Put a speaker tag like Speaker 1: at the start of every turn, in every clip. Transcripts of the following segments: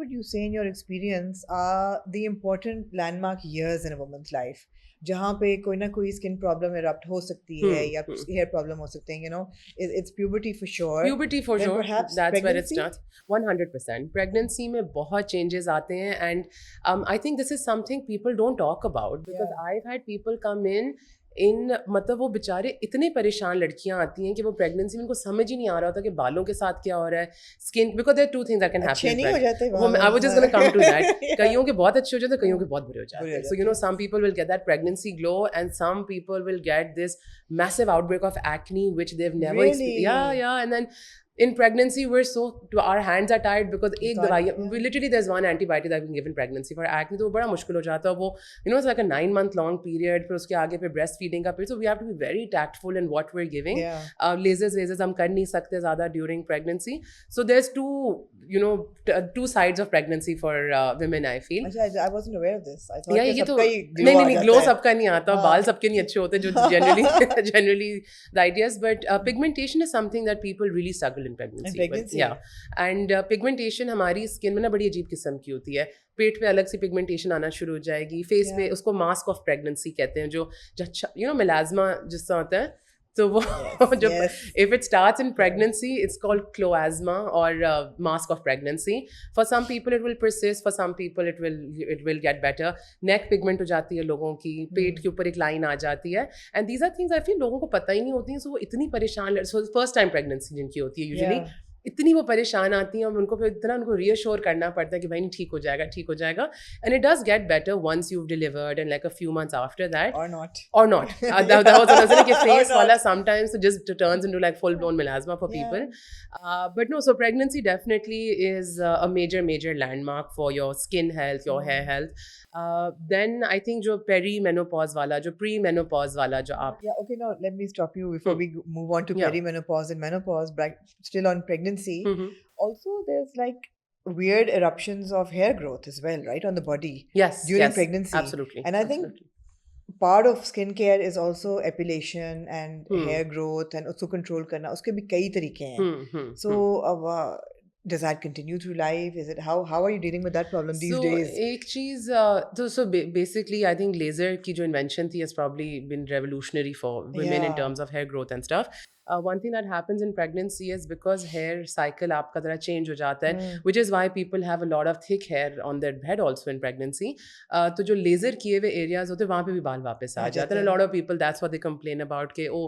Speaker 1: would you say in your experience are the important landmark years in a woman's life? जहाँ पे कोई ना कोई स्किन प्रॉब्लम erupt हो सकती है या
Speaker 2: Hmm.
Speaker 1: हेयर प्रॉब्लम हो सकते हैं, it's puberty for sure,
Speaker 2: Puberty for
Speaker 1: then
Speaker 2: sure,
Speaker 1: perhaps
Speaker 2: that's where it
Speaker 1: pregnancy.
Speaker 2: starts. 100%. Pregnancy में बहुत changes आते हैं and I think this is something people don't talk about because
Speaker 1: Yeah.
Speaker 2: I've had people come in मतलब वो बेचारे इतने परेशान लड़कियां आती हैं कि वो प्रेगनेंसी में उनको समझ ही नहीं आ रहा होता कि बालों के साथ क्या हो रहा है skin because there two things that can happen
Speaker 1: अच्छे
Speaker 2: इन
Speaker 1: नहीं हो जाते
Speaker 2: प्रेगनेंसी वो
Speaker 1: बाल
Speaker 2: I was just gonna come to that
Speaker 1: Yeah.
Speaker 2: कईयों के बहुत अच्छे हो जाते हैं कईयों के बहुत बुरे हो
Speaker 1: बुरे
Speaker 2: जाते
Speaker 1: हो
Speaker 2: हैं सो
Speaker 1: जाते हैं.
Speaker 2: Some people will get that pregnancy glow and some people will get this massive outbreak of acne which they've never experienced. Yeah,
Speaker 1: Really?
Speaker 2: yeah. And then in pregnancy, our hands are tied because
Speaker 1: You
Speaker 2: एक
Speaker 1: can't,
Speaker 2: दवाई
Speaker 1: yeah.
Speaker 2: we literally there's one antibiotic that we can give in pregnancy for acne तो वो बड़ा मुश्किल हो जाता है वो it's like a 9-month long period फिर उसके आगे पे breastfeeding का period so we have to be very tactful in what we're giving.
Speaker 1: Yeah.
Speaker 2: Lasers हम कर नहीं सकते ज़्यादा during pregnancy so there's two sides of pregnancy for women I feel.
Speaker 1: अच्छा, I wasn't aware of this. I thought
Speaker 2: या
Speaker 1: कि
Speaker 2: ये तो
Speaker 1: सबका ही glow
Speaker 2: नहीं
Speaker 1: आ
Speaker 2: नहीं
Speaker 1: जाता
Speaker 2: ग्लो
Speaker 1: है.
Speaker 2: सबका नहीं आता
Speaker 1: हाँ.
Speaker 2: बाल सबके नहीं अच्छे होते जो generally the ideas but pigmentation is something that people really struggle in pregnancy.
Speaker 1: In pregnancy?
Speaker 2: Yeah and pigmentation हमारी स्किन में ना बड़ी अजीब किस्म की होती है पेट पे अलग सी पिगमेंटेशन आना शुरू हो जाएगी फेस पे
Speaker 1: Yeah.
Speaker 2: उसको मास्क ऑफ प्रेगनेंसी कहते हैं जो मिलाजमा जिससे होता है तो वो
Speaker 1: Yes,
Speaker 2: जो
Speaker 1: yes.
Speaker 2: if it starts in pregnancy it's called cloasma or mask of pregnancy. For some people it will persist, for some people it will get better. neck pigment हो जाती है लोगों की पेट के ऊपर एक लाइन आ जाती है and these are things I feel लोगों को पता ही नहीं होती हैं so वो इतनी परेशान first time pregnancy जिनकी होती है usually
Speaker 1: Yeah.
Speaker 2: इतनी वो परेशान आती हैं और उनको फिर इतना उनको रीअश्योर करना पड़ता है कि भाई ठीक हो जाएगा and it does get better once you've delivered and like a few months after that
Speaker 1: Or not.
Speaker 2: or not. That was another like
Speaker 1: Or
Speaker 2: face
Speaker 1: not.
Speaker 2: wala sometimes it just turns into like full blown melasma for
Speaker 1: Yeah.
Speaker 2: people. But no, so pregnancy definitely is a major landmark for your skin health, your hair health. Then I think जो perimenopause वाला, जो pre-menopause वाला जो आप
Speaker 1: Yeah, okay, now let me stop you before we move on to
Speaker 2: Yeah.
Speaker 1: perimenopause and menopause, but still on pregnancy.
Speaker 2: Mhm.
Speaker 1: Also, there's like weird eruptions of hair growth as well, right, on the body
Speaker 2: Yes,
Speaker 1: during
Speaker 2: yes,
Speaker 1: pregnancy.
Speaker 2: absolutely,
Speaker 1: And I think
Speaker 2: absolutely.
Speaker 1: part of skincare is also epilation and
Speaker 2: Hmm.
Speaker 1: hair growth and उसको control करना. उसके भी कई तरीके हैं. So, does that continue through life? Is it how are you dealing with that problem these
Speaker 2: So
Speaker 1: days?
Speaker 2: एक चीज basically I think laser की जो invention थी has probably been revolutionary for women in
Speaker 1: Yeah.
Speaker 2: terms of hair growth and stuff. One thing that happens in pregnancy is because hair cycle आपका ज़रा change हो जाता है, which is why people have a lot of thick hair on their head also in pregnancy. तो जो laser किए हुए areas होते हैं वहाँ पे भी बाल वापस आ जाते हैं. And a lot of people that's what they complain about कि oh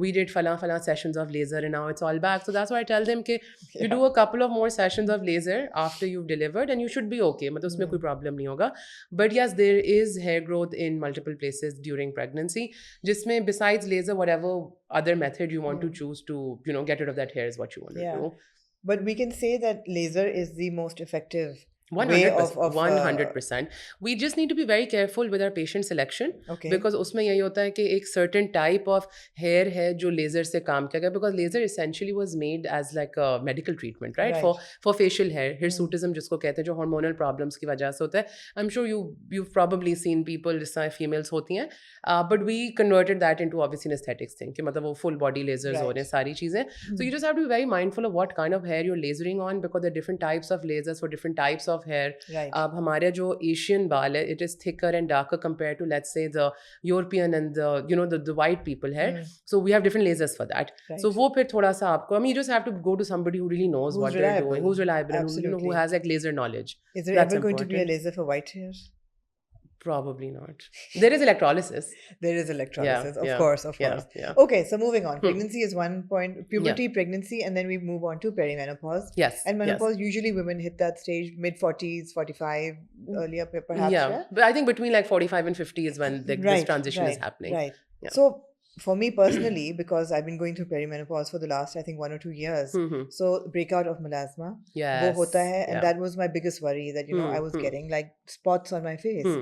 Speaker 2: we did फला sessions of laser and now it's all back. So that's why I tell them कि you do a couple of more sessions of laser after you've delivered and you should be okay. मतलब उसमें कोई problem नहीं होगा. But yes, there is hair growth in multiple places during pregnancy. जिसमें besides laser, whatever other method you want to choose to get rid of that hair is what you want to
Speaker 1: Yeah.
Speaker 2: do.
Speaker 1: But we can say that laser is the most effective way
Speaker 2: 100%,
Speaker 1: of
Speaker 2: 100%. We just need to be very careful with our patient selection.
Speaker 1: Okay.
Speaker 2: Because उसमें यही होता है कि एक certain type of hair है जो laser से काम किया गया because laser essentially was made as like a medical treatment, right? For facial hair, hirsutism जिसको कहते हैं जो hormonal problems की वजह से होता है. I'm sure you've probably seen people जिस तरह females होती हैं, but we converted that into obviously an aesthetics thing कि मतलब वो full body lasers हो रहे हैं सारी चीजें. So you just have to be very mindful of what kind of hair you're lasering on because there are different types of lasers for different types of hair.
Speaker 1: Right.
Speaker 2: अब हमारे जो Asian बाल है, it is thicker and darker compared to let's say the European and the white people hair. So we have different lasers for that.
Speaker 1: Right.
Speaker 2: So वो फिर थोड़ा सा आपको, I mean, you just have to go to somebody who really knows
Speaker 1: Who's
Speaker 2: what they're
Speaker 1: reliable.
Speaker 2: doing, who's reliable, and
Speaker 1: Absolutely.
Speaker 2: who has like laser knowledge.
Speaker 1: Is there
Speaker 2: That's
Speaker 1: ever going to be a
Speaker 2: important.
Speaker 1: laser for white hair?
Speaker 2: Probably not. There is electrolysis.
Speaker 1: There is electrolysis,
Speaker 2: Yeah,
Speaker 1: of course.
Speaker 2: yeah.
Speaker 1: Okay, so moving on. Pregnancy is one point. Puberty, pregnancy, and then we move on to perimenopause.
Speaker 2: Yes.
Speaker 1: And menopause,
Speaker 2: yes.
Speaker 1: usually women hit that stage mid-40s, 45, earlier perhaps.
Speaker 2: Yeah, but I think between like 45 and 50 is when this transition is happening.
Speaker 1: Right.
Speaker 2: Yeah.
Speaker 1: So for me personally, because I've been going through perimenopause for the last, I think, 1 or 2 years. So breakout of melasma.
Speaker 2: Yes.
Speaker 1: वो होता है, and
Speaker 2: Yeah.
Speaker 1: that was my biggest worry that, I was getting like spots on my face.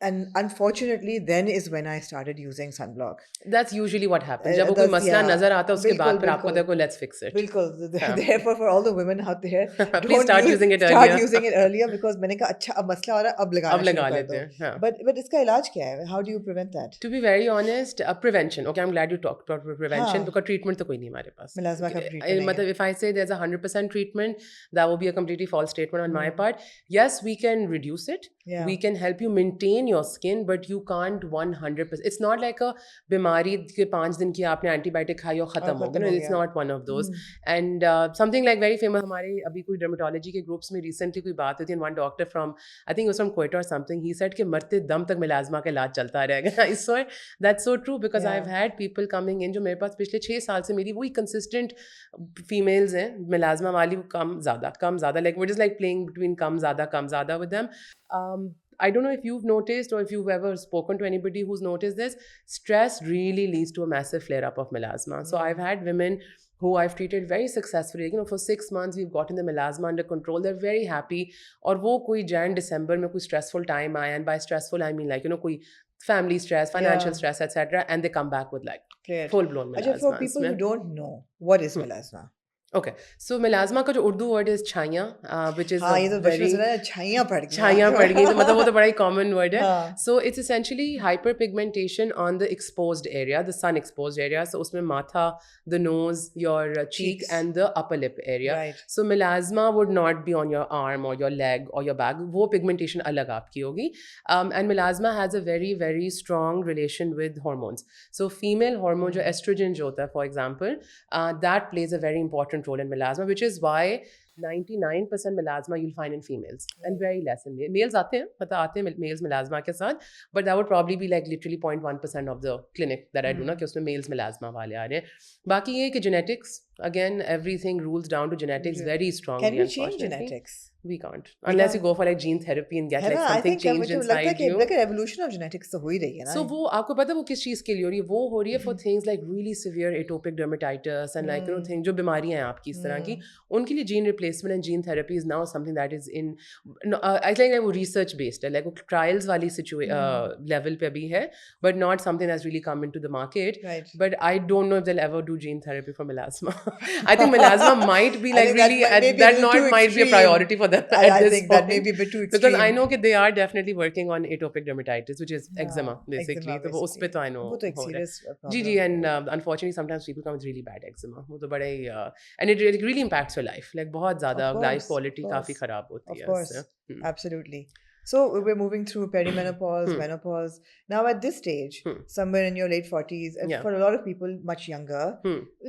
Speaker 1: And unfortunately, then is when I started using sunblock.
Speaker 2: That's usually what happens. जब वो कोई
Speaker 1: That's,
Speaker 2: मसला
Speaker 1: yeah,
Speaker 2: नजर आता है उसके
Speaker 1: बिल्कुल
Speaker 2: बाद फिर आपको
Speaker 1: बिल्कुल
Speaker 2: देखो let's fix it.
Speaker 1: बिल्कुल.
Speaker 2: हाँ.
Speaker 1: Therefore, for all the women out there,
Speaker 2: Please
Speaker 1: don't
Speaker 2: start using it
Speaker 1: start
Speaker 2: earlier.
Speaker 1: using it earlier because मैंने कहा अच्छा अब मसला हो रहा है अब
Speaker 2: अब
Speaker 1: लगाना
Speaker 2: लगा
Speaker 1: शुरू कर
Speaker 2: लेते
Speaker 1: दो.
Speaker 2: हैं. हाँ.
Speaker 1: But इसका इलाज क्या है? How do you prevent that?
Speaker 2: To be very honest, prevention. Okay, I'm glad you talked about prevention
Speaker 1: हाँ.
Speaker 2: because treatment तो कोई नहीं हमारे पास.
Speaker 1: Melasma का treatment नहीं है.
Speaker 2: मतलब if I say there's 100% treatment, that would be a completely false statement on my
Speaker 1: Hmm.
Speaker 2: part. Yes, we can reduce it.
Speaker 1: Yeah.
Speaker 2: We can help you maintain your skin, but you can't 100%. It's not like a बीमारी के 5 दिन की आपने antibiotic खाई और खत्म हो गया. It's not one of those. And something like very famous हमारे अभी कोई dermatology के groups में recently कोई बात हुई थी, and one doctor from I think it was from Quetta or something, he said कि मरते दम तक melasma का इलाज चलता रहेगा. I swear that's so true because
Speaker 1: Yeah.
Speaker 2: I've had people coming in जो मेरे पास पिछले 6 साल से मेरी वही consistent females हैं melasma वाली, वो कम ज़्यादा like we're just like playing between कम ज़्यादा with them. I don't know if you've noticed or if you've ever spoken to anybody who's noticed this. Stress really leads to a massive flare up of melasma. So I've had women who I've treated very successfully. You know, for 6 months we've gotten the melasma under control. They're very happy. और वो कोई Jan December में कोई stressful time आया, and by stressful I mean like you know कोई family stress, financial stress, etc. And they come back with like full blown melasma.
Speaker 1: For people who don't know, what is melasma?
Speaker 2: Okay, so melasma का जो Urdu word है छाइयाँ, which is
Speaker 1: हाँ ये तो बचपन से ना छाइयाँ पड़ गई.
Speaker 2: छाइयाँ पड़ गई, तो मतलब वो तो बड़ा ही common word है.
Speaker 1: हाँ.
Speaker 2: So it's essentially hyperpigmentation on the exposed area, the sun exposed area. So उसमें माथा, the nose, your cheek, and the upper lip area.
Speaker 1: Right.
Speaker 2: So melasma would not be on your arm or your leg or your back. वो pigmentation अलग आपकी होगी. And melasma has a very very strong relation with hormones. So female hormone जो estrogen जो होता है, for example, that plays a very important role in melasma, which is why 99% melasma you'll find in females and very less in males. आते हैं males melasma के साथ, but that would probably be like literally 0.1% of the clinic that I do ना कि उसमें males melasma वाले आ रहे हैं. बाकी ये कि genetics, again everything rules down to genetics very strongly.
Speaker 1: Can we change genetics?
Speaker 2: We can't unless you go for like gene therapy and get like something changed inside you.
Speaker 1: like an evolution of genetics तो हो ही रही है ना.
Speaker 2: So वो आपको पता है वो किस चीज़ के लिए हो रही है? वो हो रही है for things like really severe atopic dermatitis and like you know things जो बीमारियां हैं आपकी इस तरह की, उनके लिए gene replacement and gene therapy is now something that is in I think वो research based है, like वो trials वाली level पे अभी है, but not something that's really come into the market.
Speaker 1: Right.
Speaker 2: But I don't know if they'll ever do gene therapy for melasma. I think melasma might be like really might be a priority for them.
Speaker 1: I think that may be a bit too extreme.
Speaker 2: Because I know that they are definitely working on atopic dermatitis, which is eczema basically. तो वो उस पे तो I know.
Speaker 1: वो तो एक serious problem.
Speaker 2: Ji and unfortunately sometimes people come with really bad eczema. वो तो बड़ा ही and it really impacts your life. Like बहुत ज़्यादा life quality काफी खराब होती है.
Speaker 1: Of course, absolutely. So we're moving through perimenopause, menopause. Now at this stage, somewhere in your late 40s, and for a lot of people much younger,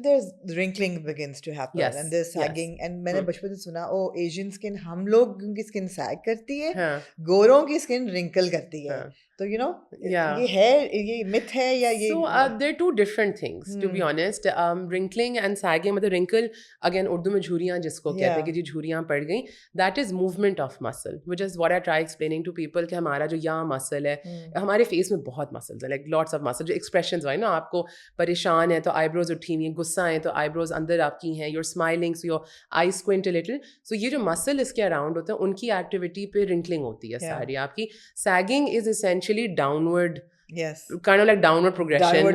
Speaker 1: there's wrinkling begins to happen, and there's sagging. And मैंने बचपन से सुना, oh Asian skin, हम लोग की skin sag करती है, गोरों की skin wrinkle करती है. So you know, ये है, ये myth है या ये?
Speaker 2: So they're two different things, to be honest. Wrinkling and sagging, मतलब wrinkle again उर्दू में झुर्रियाँ जिसको कहते हैं कि जी झुर्रियाँ पड़ गई. That is movement of muscle, which is what I try explaining to people कि हमारा जो यहाँ muscle है, हमारे face में बहुत muscles हैं, like lots of muscles. जो expressions हैं ना, आपको परेशान है तो eyebrows उठी हुई हैं, गुस्सा है तो eyebrows अंदर आपकी हैं, you're smiling so your eyes squint a little. So ये जो muscle इसके around होते हैं, उनकी activity पे wrinkling होती है सारी आपकी. Sagging is essentially downward, kind of like downward progression,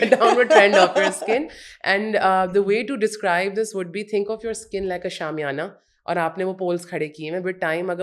Speaker 2: downward trend of your skin. And the way to describe this would be, think of your skin like a shamiana, और आपने वो poles खड़े किए हैं, with time अगर